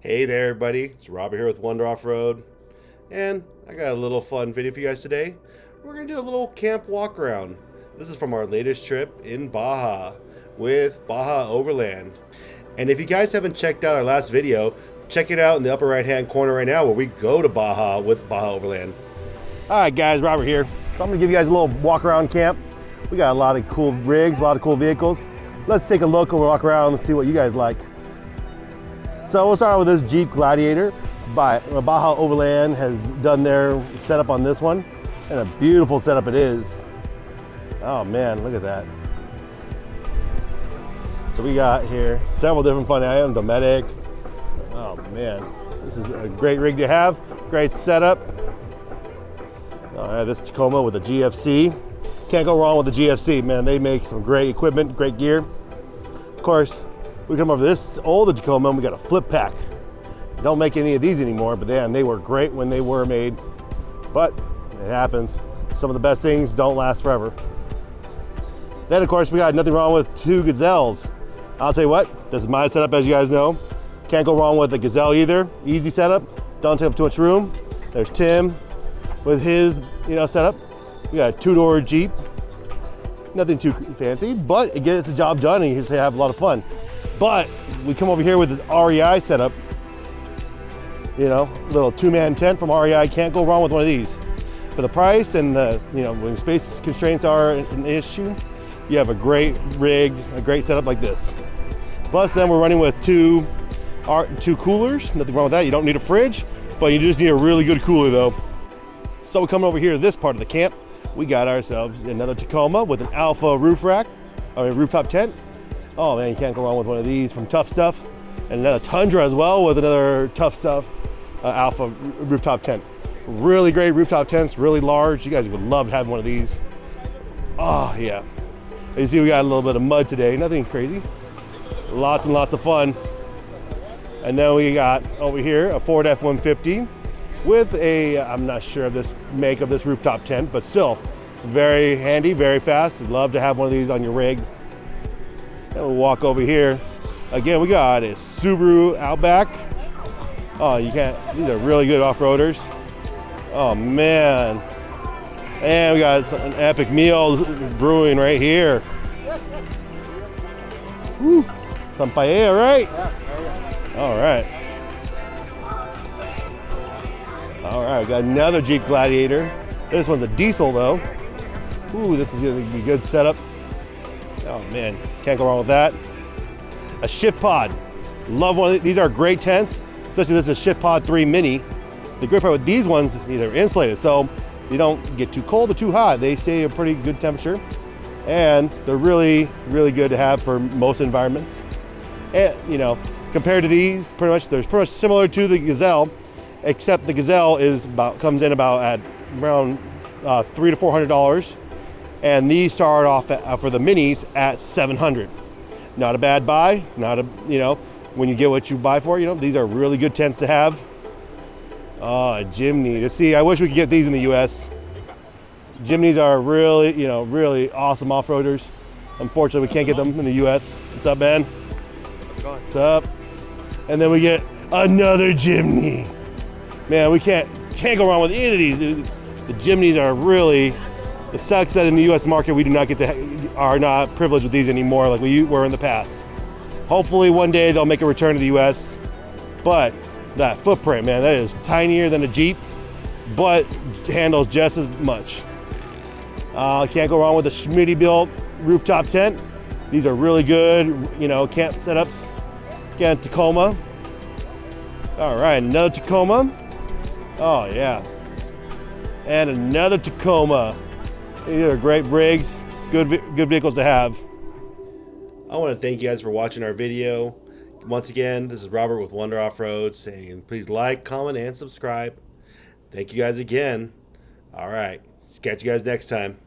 Hey there everybody, it's Robert here with Wonder Off-Road, and I got a little fun video for you guys today. We're going to do a little camp walk around. This is from our latest trip in Baja with Baja Overland. And if you guys haven't checked out our last video, check it out in the upper right hand corner right now where we go to Baja with Baja Overland. Alright guys, Robert here. So I'm going to give you guys a little walk around camp. We got a lot of cool rigs, a lot of cool vehicles. Let's take a look and walk around and see what you guys like. So we'll start with this Jeep Gladiator. Baja Overland has done their setup on this one, and a beautiful setup it is. Oh man, look at that. So we got here several different fun items, Dometic. Oh man, this is a great rig to have, great setup. This Tacoma with a GFC. Can't go wrong with the GFC, man. They make some great equipment, great gear. Of course, we come over to this older Tacoma and we got a flip pack. Don't make any of these anymore, but then they were great when they were made. But it happens. Some of the best things don't last forever. Then of course we got nothing wrong with two Gazelles. I'll tell you what, this is my setup as you guys know. Can't go wrong with the Gazelle either. Easy setup, don't take up too much room. There's Tim with his setup. We got a two-door Jeep. Nothing too fancy, but it gets the job done and you can have a lot of fun. But we come over here with this REI setup. Little two-man tent from REI. Can't go wrong with one of these. For the price and the, when space constraints are an issue, you have a great rig, a great setup like this. Plus then we're running with two coolers. Nothing wrong with that. You don't need a fridge, but you just need a really good cooler though. So we're coming over here to this part of the camp. We got ourselves another Tacoma with an Alpha rooftop tent. Oh man, you can't go wrong with one of these from Tough Stuff. And another Tundra as well with another Tough Stuff Alpha rooftop tent. Really great rooftop tents, really large. You guys would love having one of these. Oh yeah. As you see, we got a little bit of mud today, nothing crazy. Lots and lots of fun. And then we got over here a Ford F-150 with a, I'm not sure of this make of this rooftop tent, but still very handy, very fast. I'd love to have one of these on your rig. And we'll walk over here. Again, we got a Subaru Outback. Oh, you can't, these are really good off-roaders. Oh man. And we got an epic meal brewing right here. Woo. Some paella, right? All right. All right, we got another Jeep Gladiator. This one's a diesel though. Ooh, this is gonna be a good setup. Oh man, can't go wrong with that. A Shift Pod. Love one of these are great tents, especially this is a Shift Pod 3 Mini. The great part with these ones, they're insulated, so you don't get too cold or too hot. They stay at a pretty good temperature, and they're really, really good to have for most environments. And compared to these, they're pretty much similar to the Gazelle, except the Gazelle comes in about at around $300 to $400, and these start off for the minis at $700. Not a bad buy. Not a when you get what you buy for. These are really good tents to have. Dji Mini. See, I wish we could get these in the U.S. Dji Minis are really, really awesome off-roaders. Unfortunately, we can't get them in the U.S. What's up, man? What's up? And then we get another Dji Mini. Man, we can't go wrong with any of these. The Dji Minis are really. It sucks that in the U.S. market we are not privileged with these anymore like we were in the past. Hopefully one day they'll make a return to the U.S. But that footprint, man, that is tinier than a Jeep, but handles just as much. Can't go wrong with a Schmitty-built rooftop tent. These are really good, camp setups. Again, Tacoma. All right, another Tacoma. Oh yeah, and another Tacoma. These are great rigs, good vehicles to have. I want to thank you guys for watching our video. Once again, this is Robert with Wonder Off-Road saying please like, comment, and subscribe. Thank you guys again. All right, catch you guys next time.